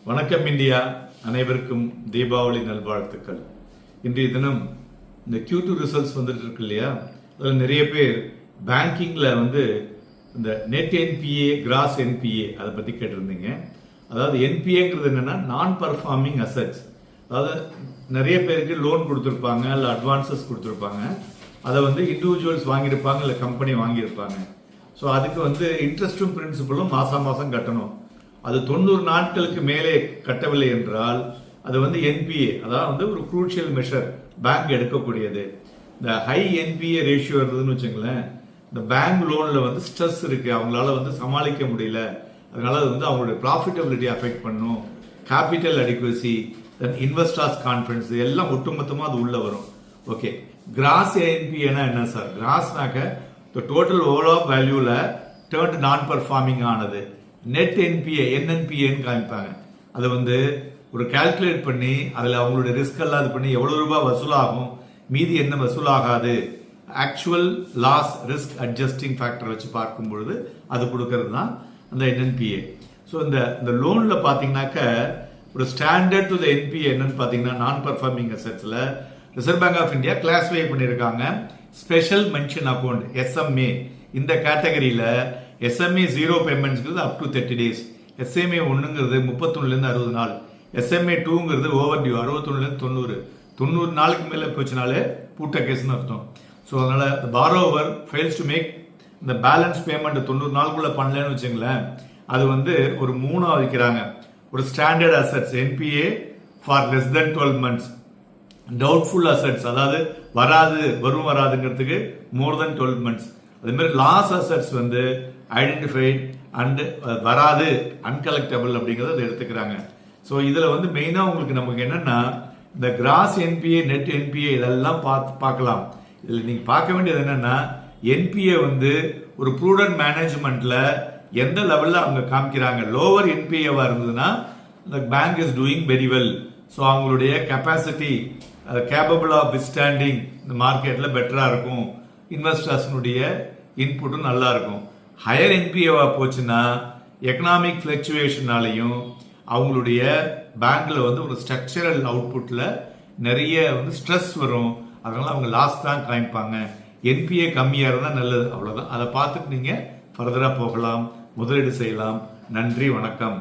வணக்கம் இந்தியா, அனைவருக்கும் தீபாவளி நல்வாழ்த்துக்கள். இன்றைய தினம் இந்த Q2 ரிசல்ட்ஸ் வந்துட்டு இருக்கு இல்லையா, அதில் நிறைய பேர் பேங்கிங்கில் இந்த நெட் என்பிஏ கிராஸ் என்பிஏ அதை பற்றி கேட்டிருந்தீங்க. அதாவது என்பிஏங்கிறது என்னென்னா நான் பர்ஃபார்மிங் அசட்ஸ். அதாவது நிறைய பேருக்கு லோன் கொடுத்துருப்பாங்க, இல்லை அட்வான்சஸ் கொடுத்துருப்பாங்க. அதை இண்டிவிஜுவல்ஸ் வாங்கியிருப்பாங்க, இல்லை கம்பெனி வாங்கியிருப்பாங்க. ஸோ அதுக்கு இன்ட்ரெஸ்ட்டும் பிரின்சிபலும் மாதம் கட்டணும். அது 90 நாட்களுக்கு மேலே கட்டவில்லை என்றால் அது என்பிஏ, அதாவது ஒரு குரூஷியல் மெஷர் பேங்க் எடுக்கக்கூடியது. இந்த ஹை என்பிஏ ரேஷியோ இருந்ததுன்னு வச்சுங்களேன், இந்த பேங்க் லோனில் ஸ்ட்ரெஸ் இருக்கு, அவங்களால சமாளிக்க முடியல. அதனால அது அவங்களுடைய ப்ராஃபிட்டபிலிட்டி அஃபெக்ட் பண்ணும். கேபிட்டல் அடிக்வசி, தென் இன்வெஸ்டர்ஸ் கான்ஃபிடன்ஸ் எல்லாம் ஒட்டுமொத்தமாக அது உள்ள வரும். ஓகே, கிராஸ் என்பிஏனா என்ன சார்? கிராஸ்னாக்க டோட்டல் ஓவரால் வேல்யூல டேர்ன்ட் நான் பர்ஃபார்மிங் ஆனது. நெட் என்பிஏ என்என்பிஏன்னு காமிப்பாங்க. அதை ஒரு கால்குலேட் பண்ணி அதில் அவங்களுடைய ரிஸ்க் எல்லாம் இது பண்ணி எவ்வளோ ரூபாய் வசூலாகும், மீதி என்ன வசூலாகாது, actual loss risk adjusting factor வச்சு பார்க்கும் பொழுது அது கொடுக்கறது தான் அந்த என்என்பிஏ. ஸோ இந்த லோனில் பார்த்தீங்கன்னாக்க ஒரு ஸ்டாண்டர்ட் டு த என்பிஏ என்னன்னு பார்த்தீங்கன்னா, நான் பர்ஃபார்மிங் அசெட்ஸில் Reserve Bank of India classify பண்ணியிருக்காங்க. ஸ்பெஷல் மென்ஷன் அக்கௌண்ட் எஸ்எம்ஏ, இந்த கேட்டகரியில் எஸ்எம்ஏ 0 பேமெண்ட்ஸ்ங்கிறது அப் டு 30 days, எஸ்எம்ஏ 1ங்கிறது 31லேருந்து 60 நாள், எஸ்எம்ஏ 2ங்கிறது ஓவர் டியூ 61லேருந்து 90 நாளுக்கு மேலே போச்சுனாலே பூட்ட கேஸ்ன்னு அர்த்தம். ஸோ அதனால பாரோவர் ஃபெயில்ஸ் டு மேக் இந்த பேலன்ஸ் பேமெண்ட் 90 நாளுக்குள்ள பண்ணலன்னு வச்சுங்களேன், அது ஒரு 3 வைக்கிறாங்க. ஒரு standard assets NPA for less than 12 months, doubtful assets அதாவது வராதுங்கிறதுக்கு மோர் தென் 12 months. அதே மாதிரி லாஸ் அசெட்ஸ் ஐடென்டிஃபைட் அண்ட் வராது அன்கலெக்டபிள் அப்படிங்கிறத அதை எடுத்துக்கிறாங்க. ஸோ இதில் மெயினாக உங்களுக்கு நமக்கு என்னன்னா, இந்த கிராஸ் என்பிஏ நெட் என்பிஏ இதெல்லாம் பார்க்கலாம். இதில் நீங்கள் பார்க்க வேண்டியது என்னன்னா, என்பிஏ ஒரு ப்ரூடன்ட் மேனேஜ்மெண்ட்ல எந்த லெவலில் அவங்க காமிக்கிறாங்க. லோவர் என்பிஏவா இருந்ததுன்னா the bank is doing very well. So அவங்களுடைய கெப்பாசிட்டி கேப்பபிள் ஆஃப் வித்ஸ்டாண்டிங் இந்த மார்க்கெட்டில் பெட்டராக இருக்கும், இன்வெஸ்டர்ஸ்னுடைய இன்புட்டும் நல்லா இருக்கும். ஹையர் என்பிஏவா போச்சுன்னா எக்கனாமிக் ஃபிளக்சுவேஷனாலையும் அவங்களுடைய பேங்க்ல ஒரு ஸ்ட்ரக்சரல் அவுட்புட்டில் நிறைய ஸ்ட்ரெஸ் வரும். அதனால அவங்க லாஸ் தான் காமிப்பாங்க. என்பிஏ கம்மியாக இருந்தால் நல்லது, அவ்வளோதான். அதை பார்த்துட்டு நீங்கள் ஃபர்தராக போகலாம், முதலீடு செய்யலாம். நன்றி, வணக்கம்.